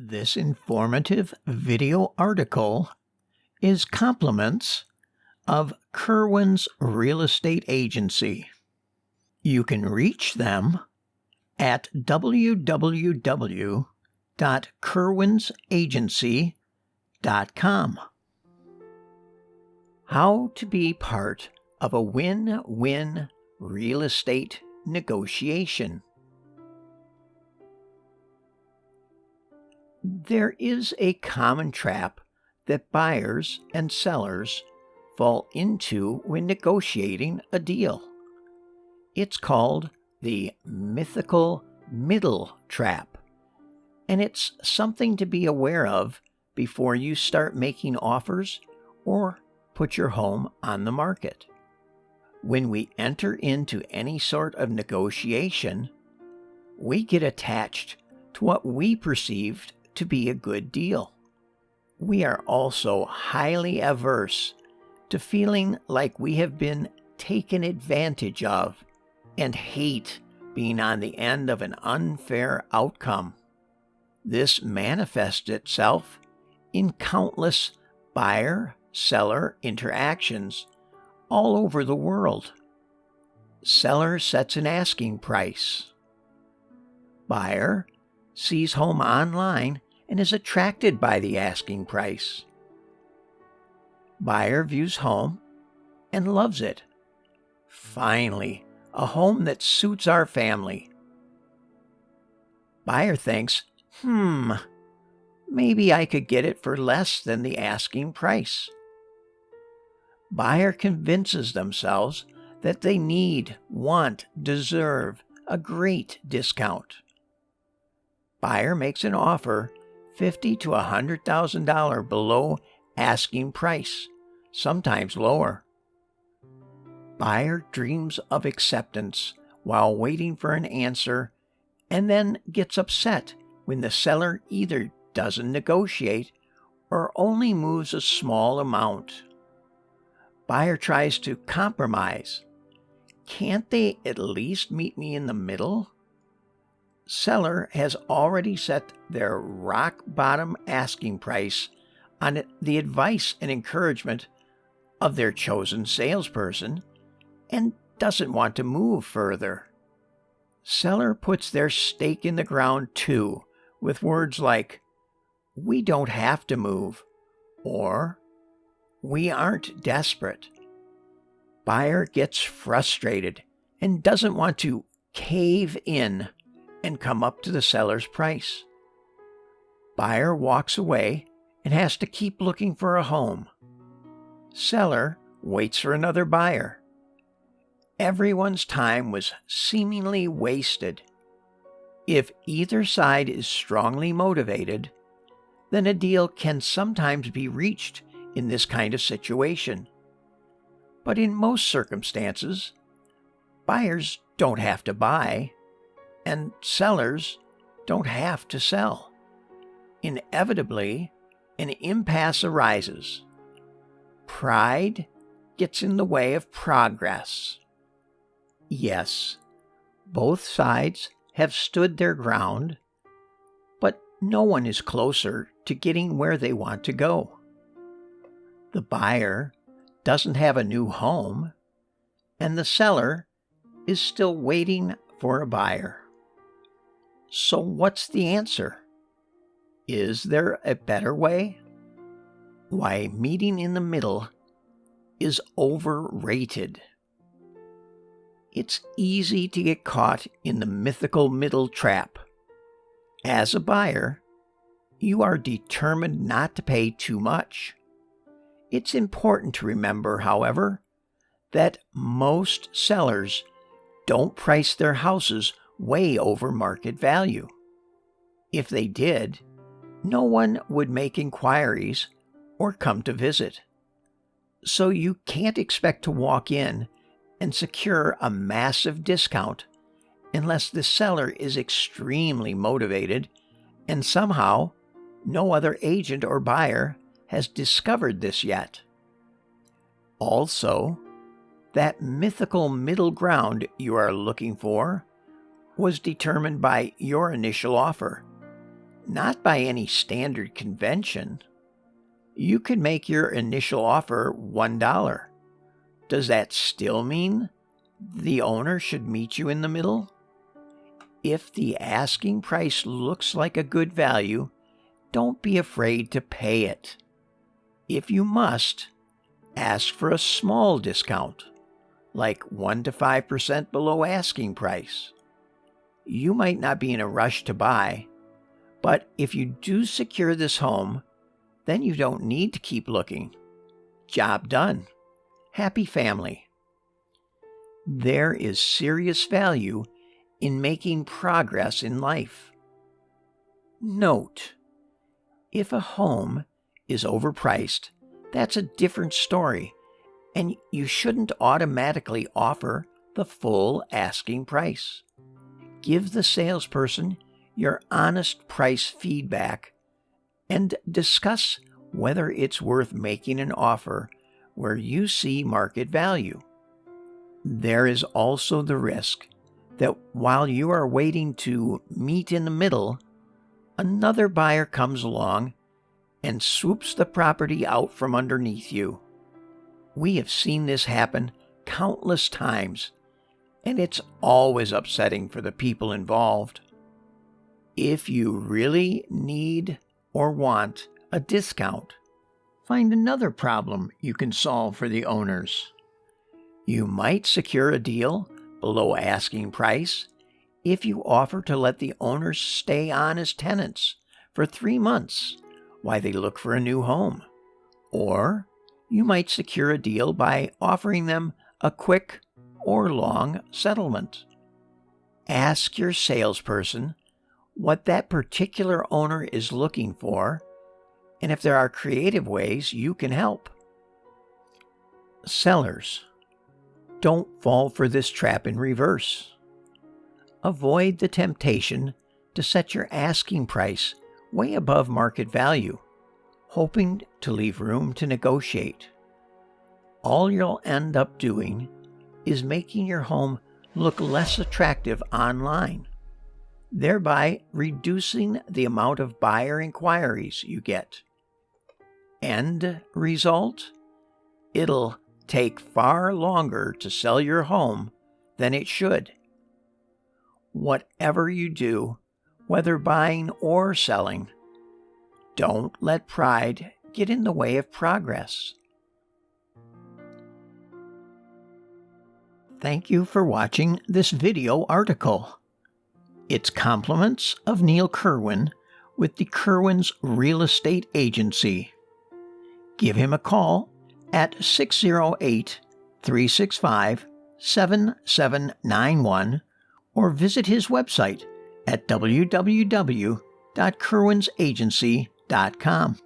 This informative video article is compliments of Kerwin's Real Estate Agency. You can reach them at www.kerwinsagency.com. How to be part of a win-win real estate negotiation. There is a common trap that buyers and sellers fall into when negotiating a deal. It's called the mythical middle trap, and it's something to be aware of before you start making offers or put your home on the market. When we enter into any sort of negotiation, we get attached to what we perceived to be a good deal. We are also highly averse to feeling like we have been taken advantage of and hate being on the end of an unfair outcome. This manifests itself in countless buyer-seller interactions all over the world. Seller sets an asking price. Buyer sees home online and is attracted by the asking price. Buyer views home and loves it. Finally, a home that suits our family. Buyer thinks, maybe I could get it for less than the asking price. Buyer convinces themselves that they deserve a great discount. Buyer makes an offer $50,000 to $100,000 below asking price, sometimes lower. Buyer dreams of acceptance while waiting for an answer and then gets upset when the seller either doesn't negotiate or only moves a small amount. Buyer tries to compromise. Can't they at least meet me in the middle? Seller has already set their rock-bottom asking price on the advice and encouragement of their chosen salesperson and doesn't want to move further. Seller puts their stake in the ground too, with words like, "We don't have to move," or "We aren't desperate." Buyer gets frustrated and doesn't want to cave in and come up to the seller's price. Buyer walks away and has to keep looking for a home. Seller waits for another buyer. Everyone's time was seemingly wasted. If either side is strongly motivated, then a deal can sometimes be reached in this kind of situation. But in most circumstances, buyers don't have to buy, and sellers don't have to sell. Inevitably, an impasse arises. Pride gets in the way of progress. Yes, both sides have stood their ground, but no one is closer to getting where they want to go. The buyer doesn't have a new home, and the seller is still waiting for a buyer. So what's the answer? Is there a better way? Why, meeting in the middle is overrated. It's easy to get caught in the mythical middle trap. As a buyer, you are determined not to pay too much. It's important to remember, however, that most sellers don't price their houses way over market value. If they did, no one would make inquiries or come to visit. So you can't expect to walk in and secure a massive discount unless the seller is extremely motivated and somehow no other agent or buyer has discovered this yet. Also, that mythical middle ground you are looking for was determined by your initial offer, not by any standard convention. You could make your initial offer $1. Does that still mean the owner should meet you in the middle? If the asking price looks like a good value, don't be afraid to pay it. If you must, ask for a small discount, like 1 to 5% below asking price. You might not be in a rush to buy, but if you do secure this home, then you don't need to keep looking. Job done. Happy family. There is serious value in making progress in life. Note, if a home is overpriced, that's a different story, and you shouldn't automatically offer the full asking price. Give the salesperson your honest price feedback and discuss whether it's worth making an offer where you see market value. There is also the risk that while you are waiting to meet in the middle, another buyer comes along and swoops the property out from underneath you. We have seen this happen countless times, and it's always upsetting for the people involved. If you really need or want a discount, find another problem you can solve for the owners. You might secure a deal below asking price if you offer to let the owners stay on as tenants for 3 months while they look for a new home. Or you might secure a deal by offering them a quick or long settlement. Ask your salesperson what that particular owner is looking for and if there are creative ways you can help. Sellers, don't fall for this trap in reverse. Avoid the temptation to set your asking price way above market value, hoping to leave room to negotiate. All you'll end up doing is making your home look less attractive online, thereby reducing the amount of buyer inquiries you get. End result? It'll take far longer to sell your home than it should. Whatever you do, whether buying or selling, don't let pride get in the way of progress. Thank you for watching this video article. It's compliments of Neil Kerwin with the Kerwin's Real Estate Agency. Give him a call at 608-365-7791 or visit his website at www.kerwinsagency.com.